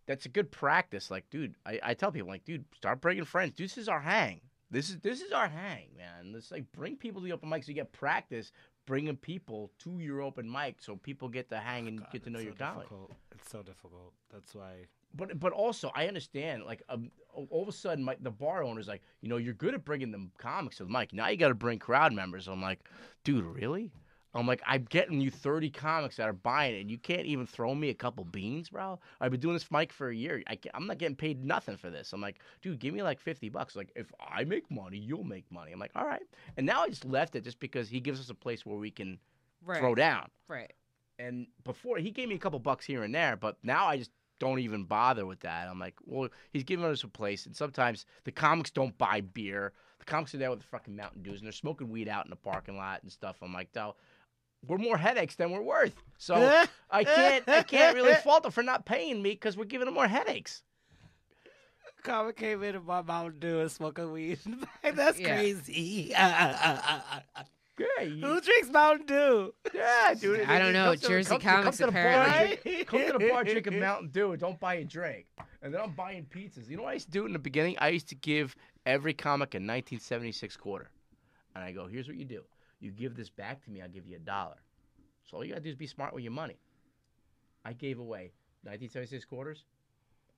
that's a good practice. Like, dude, I tell people like, dude, start bringing friends. This is our hang. This is our hang, man. It's like bring people to the open mic so you get practice bringing people to your open mic so people get to hang and get to know your comedy. It's so difficult. That's why. But also I understand like all of a sudden the bar owner's like, you're good at bringing them comics to the mic. Now you got to bring crowd members. I'm like, dude, really? I'm like, I'm getting you 30 comics that are buying it, and you can't even throw me a couple beans, bro? I've been doing this mic for a year. I'm not getting paid nothing for this. I'm like, dude, give me like $50. Like, if I make money, you'll make money. I'm like, all right. And now I just left it just because he gives us a place where we can throw down. Right. And before, he gave me a couple bucks here and there, but now I just don't even bother with that. I'm like, well, he's giving us a place, and sometimes the comics don't buy beer. The comics are there with the fucking Mountain Dews, and they're smoking weed out in the parking lot and stuff. I'm like, no. We're more headaches than we're worth. So I can't really fault them for not paying me because we're giving them more headaches. Comic came in and bought Mountain Dew and smoking weed. That's crazy. Who drinks Mountain Dew? Yeah, dude. I don't know. Jersey Comics apparently. Come to the bar drinking Mountain Dew and don't buy a drink. And then I'm buying pizzas. You know what I used to do in the beginning? I used to give every comic a 1976 quarter. And I go, here's what you do. You give this back to me, I'll give you $1. So all you got to do is be smart with your money. I gave away 1976 quarters.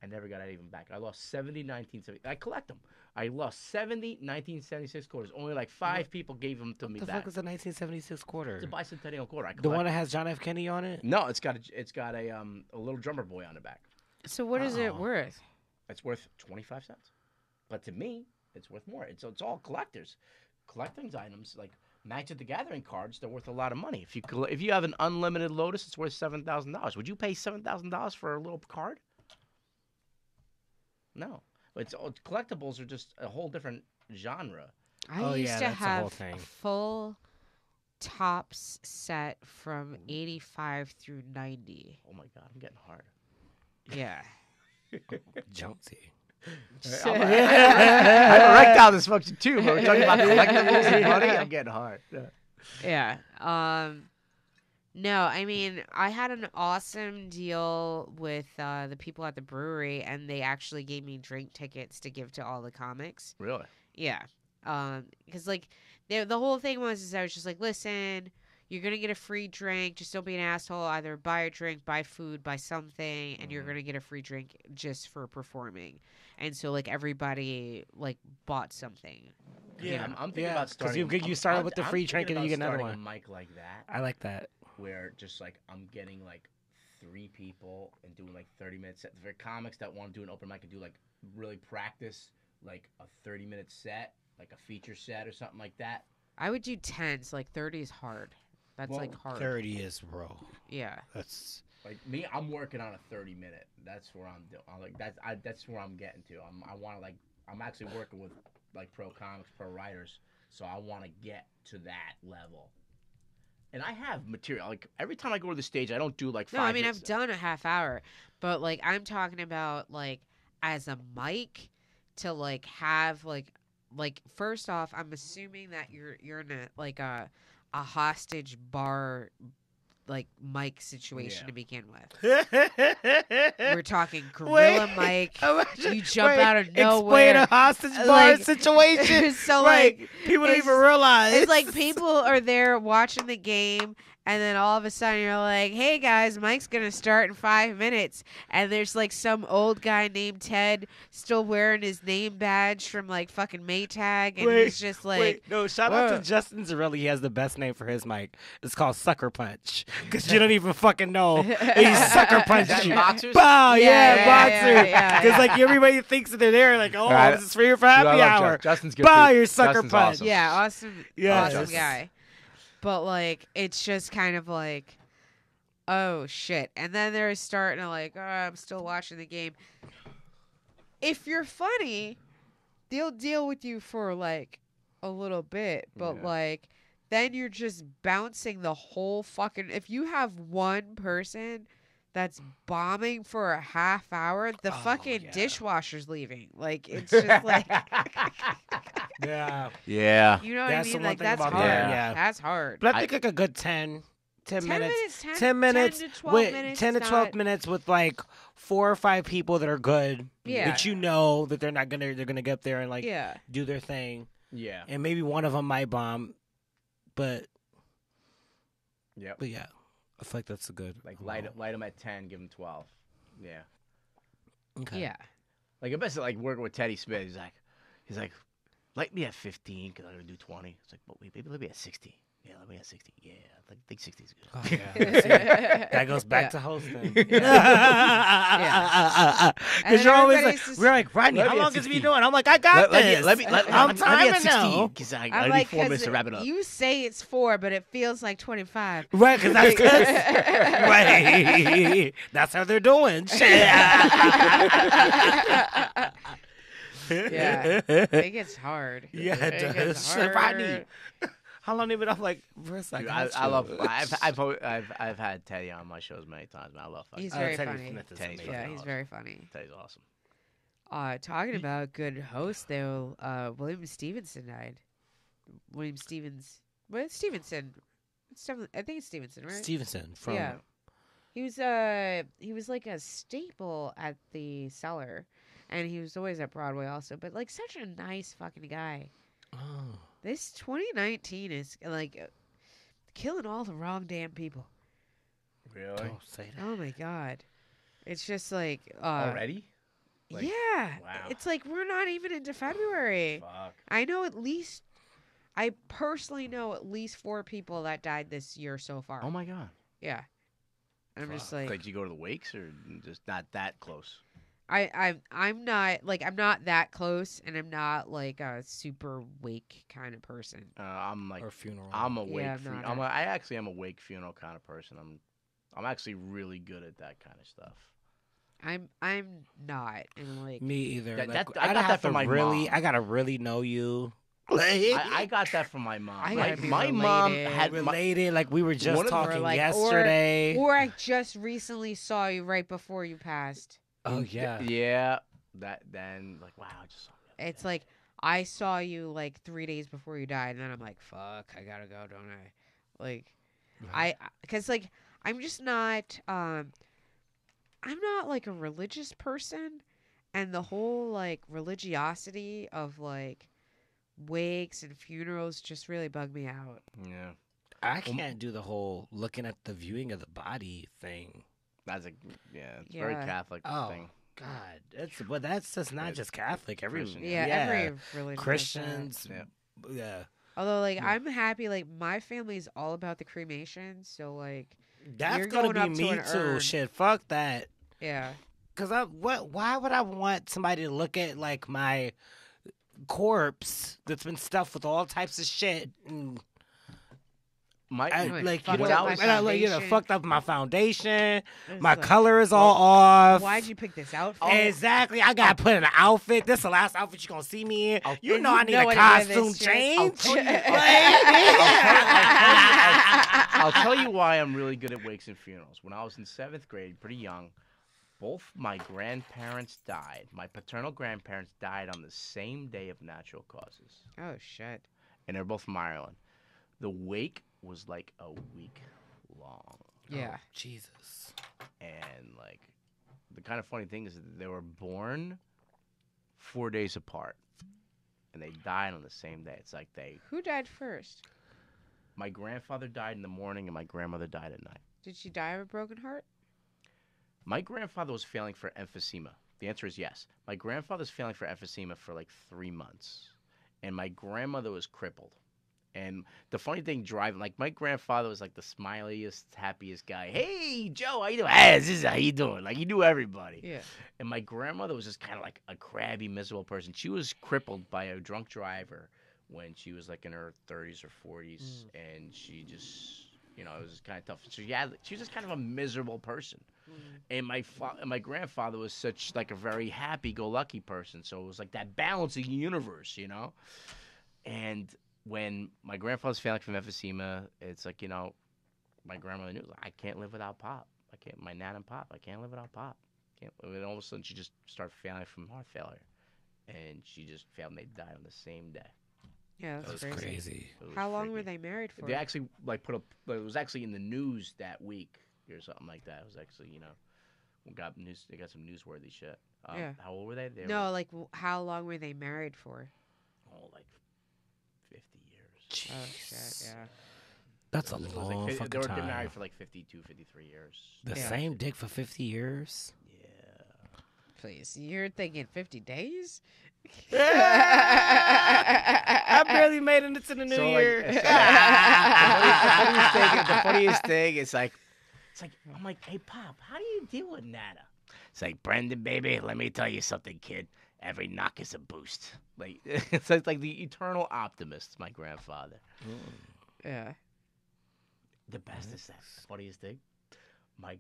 I never got any of them back. I lost 70 1970. I collect them. I lost 70 1976 quarters. Only like 5 people gave them to me back. What the fuck is a 1976 quarter? It's a bicentennial quarter. The one that has John F. Kennedy on it? No, it's got a little drummer boy on the back. So what is it worth? It's worth 25 cents. But to me, it's worth more. It's all collectors. Collecting items like Magic the Gathering cards, they're worth a lot of money. If you have an unlimited Lotus, it's worth $7,000. Would you pay $7,000 for a little card? No. It's collectibles are just a whole different genre. I used to have a full Topps set from 85 through 90. Oh my God, I'm getting hard. Yeah. Jonesy. I have erectile dysfunction too, but we're talking about collectibles and money. I'm getting hard. Yeah. No, I mean, I had an awesome deal with the people at the brewery, and they actually gave me drink tickets to give to all the comics. Really? Yeah. Because like the whole thing was I was just like, listen, you're gonna get a free drink. Just don't be an asshole. Either buy a drink, buy food, buy something, and you're gonna get a free drink just for performing. And so like everybody like bought something. Yeah, I'm thinking about starting. Because you started with the free drink and then you get another one. A mic like that. I like that. Where just like I'm getting like 3 people and doing like 30-minute sets. For comics that want to do an open mic and do like really practice like a 30-minute set, like a feature set or something like that. I would do 10s. Like 30 is hard. That's like hard. 30 is raw. Yeah. That's like me. I'm working on a 30-minute. That's where I'm doing. That's where I'm getting to. I want to like. I'm actually working with like pro comics, pro writers. So I want to get to that level. And I have material. Like every time I go to the stage, I don't do like 5 No, I mean minutes. I've done a half hour, but like I'm talking about like as a mic to like have like first off, I'm assuming that you're in a hostage bar like mic situation to begin with. We're talking gorilla mic. You jump out of nowhere. Explain a hostage bar situation. So like people don't even realize. It's like people are there watching the game, and then all of a sudden you're like, "Hey guys, Mike's gonna start in 5 minutes," and there's like some old guy named Ted still wearing his name badge from like fucking Maytag, and he's just like, no, shout out to Justin Zarelli. He has the best name for his mic. It's called Sucker Punch because you don't even fucking know he's sucker punching you. Boxers? Bow, boxer. Yeah. Because like everybody thinks that they're there, like, oh, this is for your happy hour. Justin's good. Bow, your sucker Justin's punch. awesome. yeah, awesome Yes. guy. But like, it's just kind of like, oh shit. And then they're starting to like, oh, I'm still watching the game. If you're funny, they'll deal with you for like a little bit, but like, then you're just bouncing the whole fucking. If you have one person that's bombing for a half hour, the fucking dishwasher's leaving. Like, it's just like. Yeah. Yeah. You know what That's I the mean? one Like, thing that's about hard. that, yeah. That's hard. But I think like a good 10 10 minutes, 10 minutes 10 to 12 with minutes. 10 to 12 minutes with like 4 or 5 people that are good. Yeah. That you know that they're gonna get up there and like Yeah. do their thing. Yeah. And maybe one of them might bomb, but Yep. But yeah, I feel like that's a good Like light them at 10, give them 12. Yeah. Okay. Yeah. Like especially like working with Teddy Smith. He's like, light me at 15 because I'm gonna do 20. It's like, but wait, baby, let me at 60. Yeah, let me at 60. Yeah, I think 60 is good. Oh, yeah. That goes back to hosting. Because And you're always like, everybody's just- we're like, Rodney, Let how me at long is he 16. doing? I'm like, I got this. Let me I'm at timing 16 now. because I I'm need like, 4 minutes to wrap it up. you say it's 4, but it feels like 25. Right, because that's right. That's how they're doing. Shit. Yeah. It gets hard. Yeah, it gets does. Shit, Rodney. hard. How long have you been? I'm like, Bruce, Dude, I love. I've had Teddy on my shows many times. Man, I love fucking He's very Teddy funny. Smith is Teddy's amazing. Yeah, fucking he's awesome. very funny. Teddy's awesome. Talking about good hosts, though, William Stevenson died. William Stevens. What? Stevenson. I think it's Stevenson, right? Stevenson from Yeah. He was like a staple at the Cellar, and he was always at Broadway also. But like such a nice fucking guy. Oh. This 2019 is like killing all the wrong damn people. Really? Don't say that. Oh my god, it's just like Already? Like, yeah. wow. It's like we're not even into February. Fuck. I personally know at least 4 people that died this year so far. Oh my god. Yeah. I'm just Fuck. like Did you go to the wakes or just not that close? I'm not that close, and I'm not like a super wake kind of person. I'm like Or funeral. I'm a wake. Yeah, I'm not I actually am a wake funeral kind of person. I'm actually really good at that kind of stuff. I'm not, and like Me either. That- Like, that- I I'd got have that from to my really, mom. I gotta really know you. I got that from my mom. I My, gotta be my mom related. had Related, like we were just One of the- talking Or like- yesterday. or I just recently saw you right before you passed. Oh yeah. Yeah. That then like wow, I just saw you. It's like I saw you like 3 days before you died, and then I'm like, fuck, I gotta go, don't I? Like, because like I'm just not, I'm not like a religious person, and the whole like religiosity of like wakes and funerals just really bug me out. Yeah. I can't do the whole looking at the viewing of the body thing. That's it's very Yeah. Catholic Oh thing. God, that's just not just Catholic. Every Christian, Yeah, every religion. does that. Christians. Yeah. Yeah. Although, like, Yeah. I'm happy. Like, my family's all about the cremation, so like, That's You're gonna going be up to me an too. urn. Shit, fuck that. yeah. Cause why would I want somebody to look at like my corpse that's been stuffed with all types of shit and My like fucked you when know, I was- foundation. fucked up my foundation. It's My like, color is all off. Why'd you pick this outfit? Exactly. I gotta put in an outfit. This is the last outfit you're gonna see me in. You and know you I need know a what to do with costume this shit. change. I'll tell you why I'm really good at wakes and funerals. When I was in 7th grade, pretty young, both my grandparents died. My paternal grandparents died on the same day of natural causes, Oh shit. and they're both from Ireland. The wake was like a week long, Yeah. Jesus. and like the kind of funny thing is that they were born 4 days apart, and they died on the same day. It's like Who died first? my grandfather died in the morning, and my grandmother died at night. Did she die of a broken heart? My grandfather was failing for emphysema. The answer is yes. My grandfather's failing for emphysema for like 3 months, and my grandmother was crippled. And the funny thing, driving, like my grandfather was like the smiliest, happiest guy. Hey, Joe, how you doing? Hey, this is how you doing? Like he knew everybody. Yeah. And my grandmother was just kind of like a crabby, miserable person. She was crippled by a drunk driver when she was like in her 30s or 40s, and she just, you know, it was kind of tough. So she was just kind of a miserable person. And my grandfather was such like a very happy-go-lucky person, so it was like that balancing universe, you know. And when my grandfather's failing from emphysema, it's like, you know, my grandmother knew, like, I can't live without Pop. I can't. My Nan and Pop. I can't live without Pop. Can't. And all of a sudden, she just started failing from heart failure, and she just failed, and they died on the same day. Yeah, That that's was crazy. crazy. It was How long were freaky. they married for? They actually like put up. It was actually in the news that week or something like that. It was actually we got news. They got some newsworthy shit. Yeah. How old were they? They No, were, like how long were they married for? like 50 years. Oh shit, yeah. That's a It was long like, fucking they were time. married for like 52, 53 years. The Yeah. same dick for 50 years? Yeah. Please, you're thinking 50 days? I barely made it into the new So, year. Like, the funniest thing is like, I'm like, hey Pop, how do you deal with Nana? It's like, Brendan, baby, let me tell you something, kid. Every knock is a boost. Like it's like the eternal optimist, my grandfather. Yeah. The best is that funniest thing. My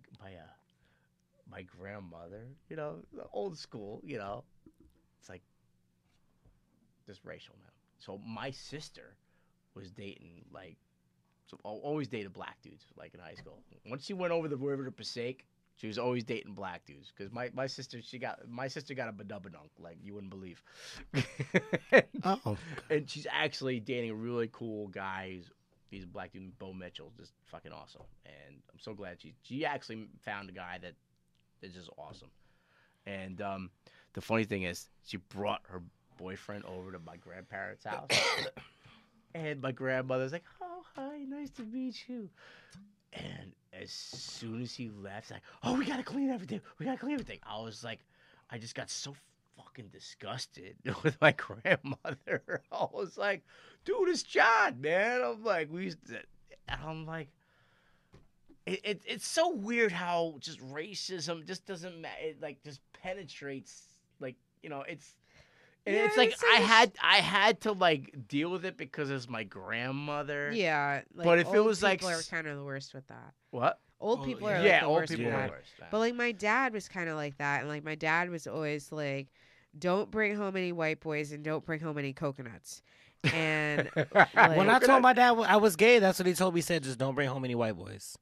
grandmother, old school, it's like just racial now. So my sister was dating always dated black dudes like in high school. Once she went over the river to Passaic, she was always dating black dudes because my sister got a badubadunk like you wouldn't believe. Oh. And she's actually dating a really cool guy. He's a black dude, Bo Mitchell, just fucking awesome. And I'm so glad she actually found a guy that is just awesome. And the funny thing is, she brought her boyfriend over to my grandparents' house. And my grandmother's like, "Oh, hi, nice to meet you." And as soon as he left, like, "Oh, we gotta clean everything. We gotta clean everything." I was like, I just got so fucking disgusted with my grandmother. I was like, "Dude, it's John, man." I'm like, it's so weird how just racism just doesn't matter. It like just penetrates, like it's. And Yeah, it's like it's like I had to like deal with it because it's my grandmother. Yeah. Like, But if it old was, like, people are kind of the worst with that. What? Old Oh, people yeah. are like Yeah, the old worst people with are that. the worst. But like my dad was kind of like that, and like my dad was always like, "Don't bring home any white boys, and don't bring home any coconuts." And like, When I told my dad I was gay, that's what he told me. He said, just don't bring home any white boys.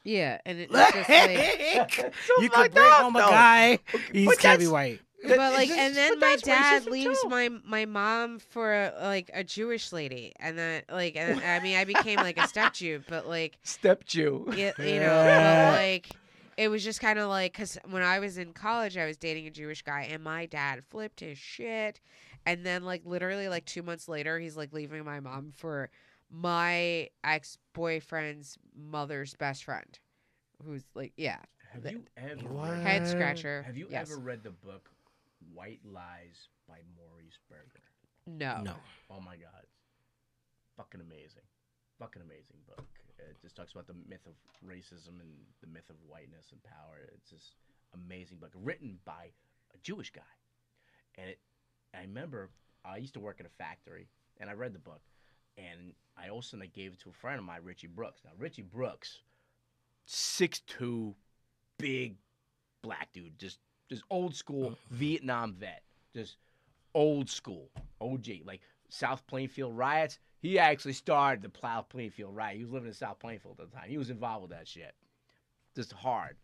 yeah, and it's just like, You could bring home a guy. He But can't be that's- white. but like, and then but my that's dad racism, leaves too. my mom for a Jewish lady, and then like, and, I mean, I became like a step Jew, but like, Step Jew. but like. It was just kind of like, because when I was in college, I was dating a Jewish guy, and my dad flipped his shit. And then, like, literally, like, 2 months later, he's, like, leaving my mom for my ex-boyfriend's mother's best friend. Who's, like, yeah. Have you ever What? Head scratcher. Have you Yes. ever read the book White Lies by Maurice Berger? No. No. Oh my God, fucking amazing book. It just talks about the myth of racism and the myth of whiteness and power. It's just amazing book written by a Jewish guy. And I remember I used to work at a factory, and I read the book, and I also gave it to a friend of mine, Richie Brooks. Now Richie Brooks, 6'2", big black dude, just old school Vietnam vet, just old school OG, like South Plainfield riots. He actually started the South Plainfield riot. He was living in South Plainfield at the time. He was involved with that shit, just hard.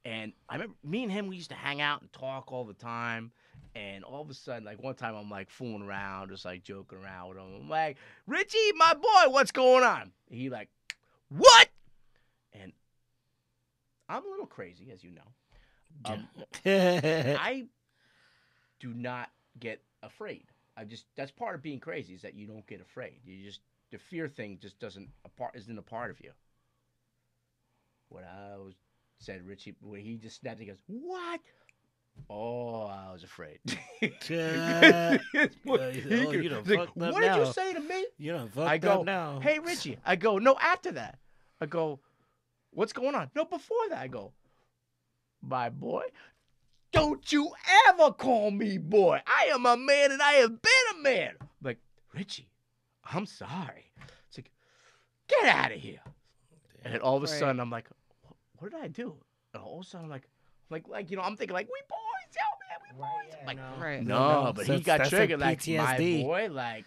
And I remember me and him, we used to hang out and talk all the time. And all of a sudden, like one time I'm like fooling around, just like joking around with him. I'm like, "Richie, my boy, what's going on?" And he like, "What?" And I'm a little crazy, as you know. I do not get afraid. That's part of being crazy, is that you don't get afraid. The fear thing just isn't a part of you. When said Richie, when he just snapped, he goes, "What?" Oh, I was afraid. You done He's like, fucked up "What did you now. say to me?" You done I fucked go, up now. "Hey, Richie." I go, "No, after that." I go, "What's going on?" "No, before that." I go, "My boy, don't you ever call me boy. I am a man, and I have been a man." I'm like, "Richie, I'm sorry." It's like, "Get out of here." And then all of a Right. sudden, I'm like, "What did I do?" And all of a sudden, I'm like, I'm thinking like, "We boys, yo, man, we boys." I'm like, Right. no, but he got that's triggered like like my PTSD. boy, like.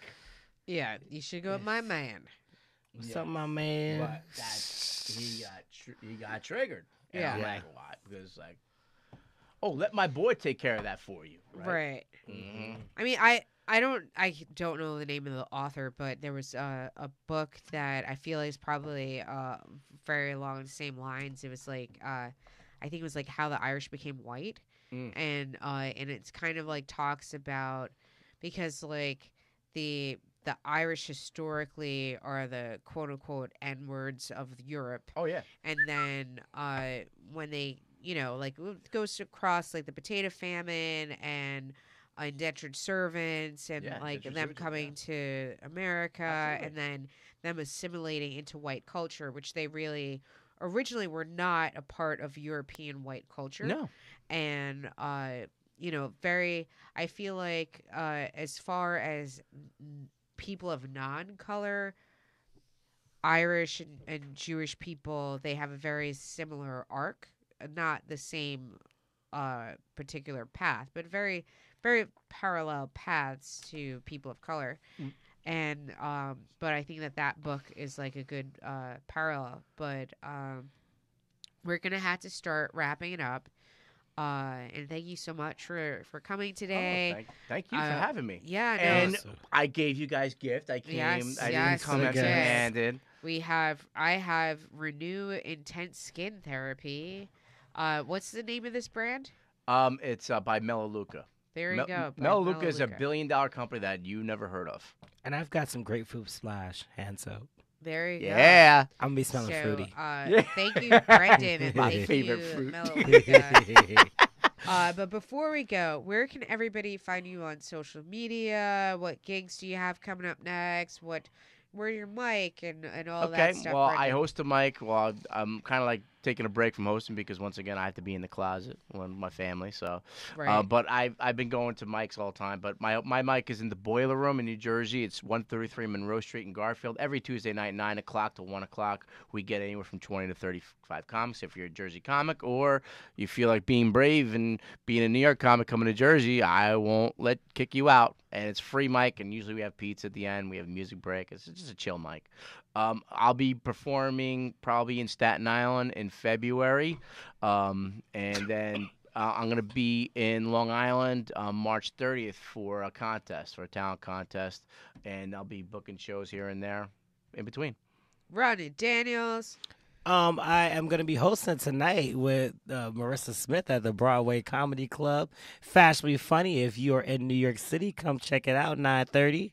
Yeah, you should go with my man. What's up, my man? But he got triggered. And I'm Yeah. like, what? Because like, oh, let my boy take care of that for you. Right. Right. Mm-hmm. I mean, I don't know the name of the author, but there was a book that I feel is probably very along the same lines. It was like I think it was like How the Irish Became White, and it's kind of like talks about, because like the Irish historically are the quote unquote N words of Europe. Oh yeah. And then when they, like it goes across like the potato famine and indentured servants and Yeah, like indentured them servants, coming to America, Absolutely. and then them assimilating into white culture, which they really originally were not a part of European white culture. No. And very, I feel like as far as people of non-color, Irish and Jewish people, they have a very similar arc, not the same particular path, but very, very parallel paths to people of color. Mm. And but I think that book is like a good parallel. But we're gonna have to start wrapping it up. And thank you so much for coming today. Thank you for having me. Yeah, no, And I gave you guys gift. I came. Yes, I yes, didn't come you empty-handed. I have Renew Intense Skin Therapy. What's the name of this brand? It's by Melaleuca. There you go. by Melaleuca is a Melaleuca. billion-dollar company that you never heard of. And I've got some grapefruit splash hand soap. There you go. Yeah. I'm gonna be smelling So, fruity. Yeah. thank you, Brendan, and My thank favorite you, fruit. Melaleuca. But before we go, where can everybody find you on social media? What gigs do you have coming up next? Where's your mic and all Okay. that stuff? Well, I Brendan? host a mic. Well, I'm kind of like taking a break from hosting because once again I have to be in the closet with my family. So, Right. but I've been going to mics all the time. But my mic is in the Boiler Room in New Jersey. It's 133 Monroe Street in Garfield. Every Tuesday night, 9 o'clock to 1 o'clock. We get anywhere from 20 to 35 comics. If you're a Jersey comic or you feel like being brave and being a New York comic coming to Jersey, I won't kick you out. And it's free mic, and usually we have pizza at the end. We have a music break. It's just a chill mic. I'll be performing probably in Staten Island in February, and then I'm gonna be in Long Island March 30th for a talent contest, and I'll be booking shows here and there in between. Ronnie Daniels. I am going to be hosting tonight with Marissa Smith at the Broadway Comedy Club. Fashionably Funny. If you're in New York City, come check it out. 9:30.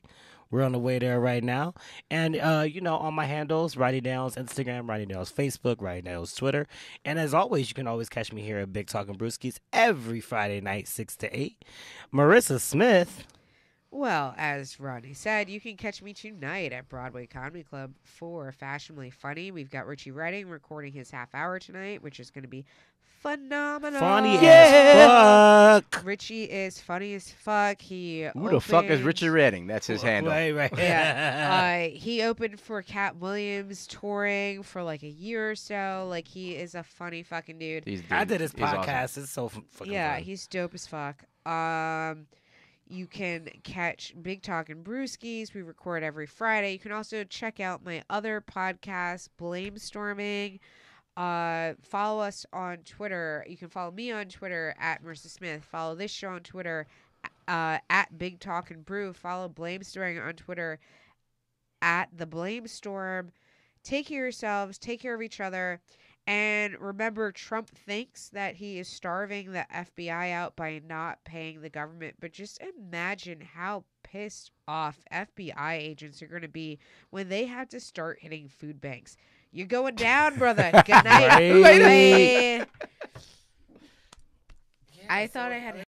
We're on the way there right now. And on my handles, Roddy Downs Instagram, Roddy Downs Facebook, Roddy Downs Twitter. And as always, you can always catch me here at Big Talkin' Brewskis every Friday night, 6 to 8. Marissa Smith. Well, as Rodney said, you can catch me tonight at Broadway Comedy Club for Fashionably Funny. We've got Richie Redding recording his half hour tonight, which is going to be phenomenal. Funny as fuck. Richie is funny as fuck. Who the fuck is Richard Redding? That's his handle. Right. Yeah. He opened for Cat Williams touring for like a year or so. Like, he is a funny fucking dude. I did his He's podcast. awesome. It's so fucking Yeah, fun. he's dope as fuck. You can catch Big Talkin' Brewskis. We record every Friday. You can also check out my other podcast, Blamestorming. Follow us on Twitter. You can follow me on Twitter at Marissa Smith. Follow this show on Twitter at Big Talkin' Brew. Follow Blamestorming on Twitter at The Blamestorm. Take care of yourselves. Take care of each other. And remember, Trump thinks that he is starving the FBI out by not paying the government. But just imagine how pissed off FBI agents are going to be when they have to start hitting food banks. You're going down, brother. Good night. Right. Bye. I thought I had